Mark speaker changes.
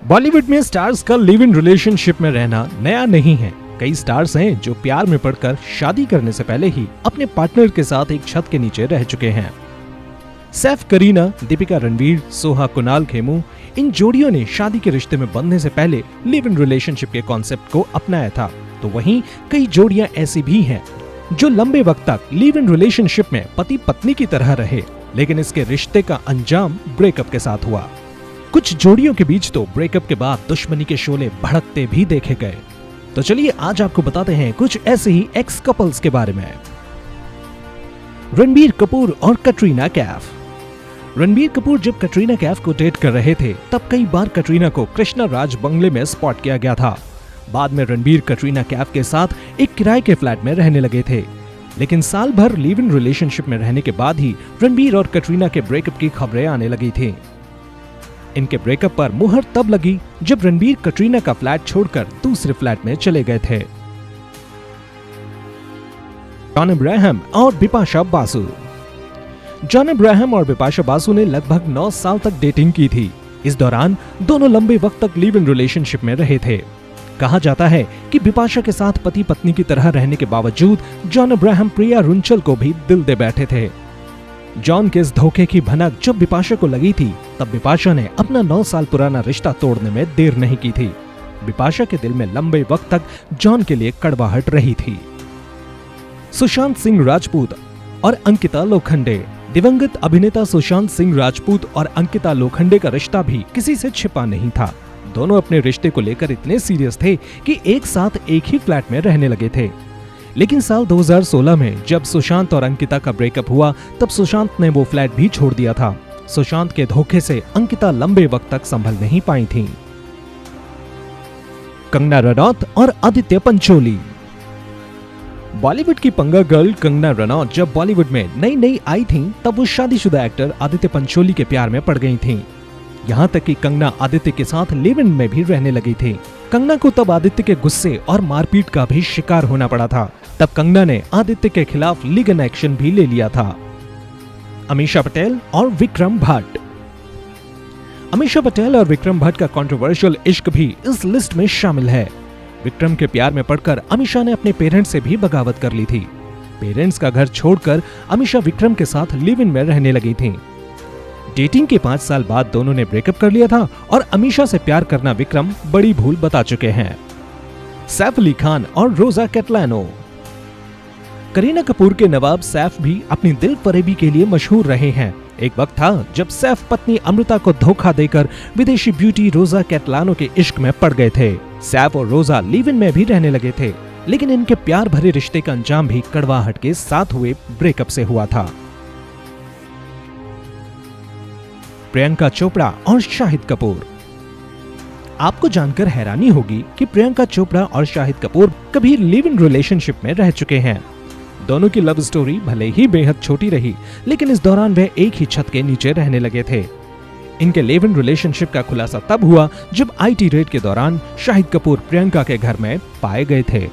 Speaker 1: बॉलीवुड में स्टार्स का live in relationship में रहना नया नहीं है। कई स्टार्स हैं जो प्यार में पड़कर शादी करने से पहले ही अपने पार्टनर के साथ एक छत के नीचे रह चुके हैं। सैफ करीना, दीपिका रणवीर, सोहा कुणाल खेमू, इन जोड़ियों ने शादी के रिश्ते में बंधने से पहले लिव इन रिलेशनशिप के कॉन्सेप्ट को अपनाया था। तो वहीं कई जोड़ियां ऐसी भी हैं जो लंबे वक्त तक लिव इन रिलेशनशिप में पति पत्नी की तरह रहे, लेकिन इसके रिश्ते का अंजाम ब्रेकअप के साथ हुआ। कुछ जोड़ियों के बीच तो ब्रेकअप के बाद दुश्मनी के शोले भड़कते भी देखे गए। तो चलिए आज आपको बताते हैं कुछ ऐसे ही एक्स कपल्स के बारे में। रणबीर कपूर और कटरीना कैफ। रणबीर कपूर जब कटरीना कैफ को डेट कर रहे थे तब कई बार कटरीना को कृष्णा राज बंगले में स्पॉट किया गया था। बाद में रणबीर कटरीना कैफ के साथ एक किराए के फ्लैट में रहने लगे थे, लेकिन साल भर लिव इन रिलेशनशिप में रहने के बाद ही रणबीर और कटरीना के ब्रेकअप की खबरें आने लगी थी। इनके ब्रेकअप पर मुहर तब लगी जब रणबीर कटरीना का फ्लैट छोड़कर दूसरे फ्लैट में चले गए थे। जॉन अब्राहम और बिपाशा बासु। जॉन अब्राहम और बिपाशा बासु ने लगभग 9 साल तक डेटिंग की थी। इस दौरान दोनों लंबे वक्त तक लिव इन रिलेशनशिप में रहे थे। कहा जाता है कि बिपाशा के साथ पति पत्नी की तरह रहने के बावजूद जॉन अब्राहम प्रिया रुंचल को भी दिल दे बैठे थे। जॉन के इस धोखे की भनक जब बिपाशा को लगी थी तब बिपाशा ने अपना 9 साल पुराना रिश्ता तोड़ने में देर नहीं की थी। बिपाशा के दिल में लंबे वक्त तक जॉन के लिए कड़वाहट रही थी। सुशांत सिंह राजपूत और अंकिता लोखंडे। दिवंगत अभिनेता सुशांत सिंह राजपूत और अंकिता लोखंडे का रिश्ता भी किसी से छिपा नहीं था। दोनों अपने रिश्ते को लेकर इतने सीरियस थे कि एक साथ एक ही फ्लैट में रहने लगे थे। लेकिन साल 2016 में जब सुशांत और अंकिता का ब्रेकअप हुआ तब सुशांत ने वो फ्लैट भी छोड़ दिया था। सुशांत के धोखे से अंकिता लंबे वक्त तक संभल नहीं पाई थीं। कंगना रनौत और आदित्य पंचोली। बॉलीवुड की पंगा गर्ल कंगना रनौत जब बॉलीवुड में नई नई आई थीं, तब वो शादीशुदा एक्टर आदित्य पंचोली के प्यार में पड़ गई थीं। यहाँ तक कि कंगना आदित्य के साथ लिव इन में भी रहने लगी थी। कंगना को तब आदित्य के गुस्से और मारपीट का भी शिकार होना पड़ा था। तब कंगना ने आदित्य के खिलाफ लीगल एक्शन भी ले लिया था। अमीषा पटेल और विक्रम भट्ट। अमीषा पटेल और विक्रम भट्ट का कंट्रोवर्शियल इश्क भी इस लिस्ट में शामिल है। विक्रम के प्यार में पड़कर अमीषा ने अपने पेरेंट्स से भी बगावत कर ली थी। पेरेंट्स का घर छोड़कर अमीषा विक्रम के साथ लिव इन में रहने लगी थी। डेटिंग के 5 साल बाद दोनों ने ब्रेकअप कर लिया था और अमीषा से प्यार करना विक्रम बड़ी भूल बता चुके हैं। सैफ अली खान और रोजा कैटलानो। करीना कपूर के नवाब सैफ भी अपनी दिल फरेबी के लिए मशहूर रहे हैं। एक वक्त था जब सैफ पत्नी अमृता को धोखा देकर विदेशी ब्यूटी रोजा कैटलानो के इश्क में पड़ गए थे। सैफ और रोजा लिव इन में भी रहने लगे थे, लेकिन इनके प्यार भरे रिश्ते का अंजाम भी कड़वाहट के साथ हुए ब्रेकअप से हुआ था। प्रियंका चोपड़ा और शाहिद कपूर। आपको जानकर हैरानी होगी कि प्रियंका चोपड़ा और शाहिद कपूर कभी लिव इन रिलेशनशिप में रह चुके हैं। दोनों की लव स्टोरी भले ही बेहद छोटी रही, लेकिन इस दौरान वे एक ही छत के नीचे रहने लगे थे। इनके लिव इन रिलेशनशिप का खुलासा तब हुआ जब IT रेड के दौरान शाहिद कपूर प्रियंका के घर में पाए गए थे।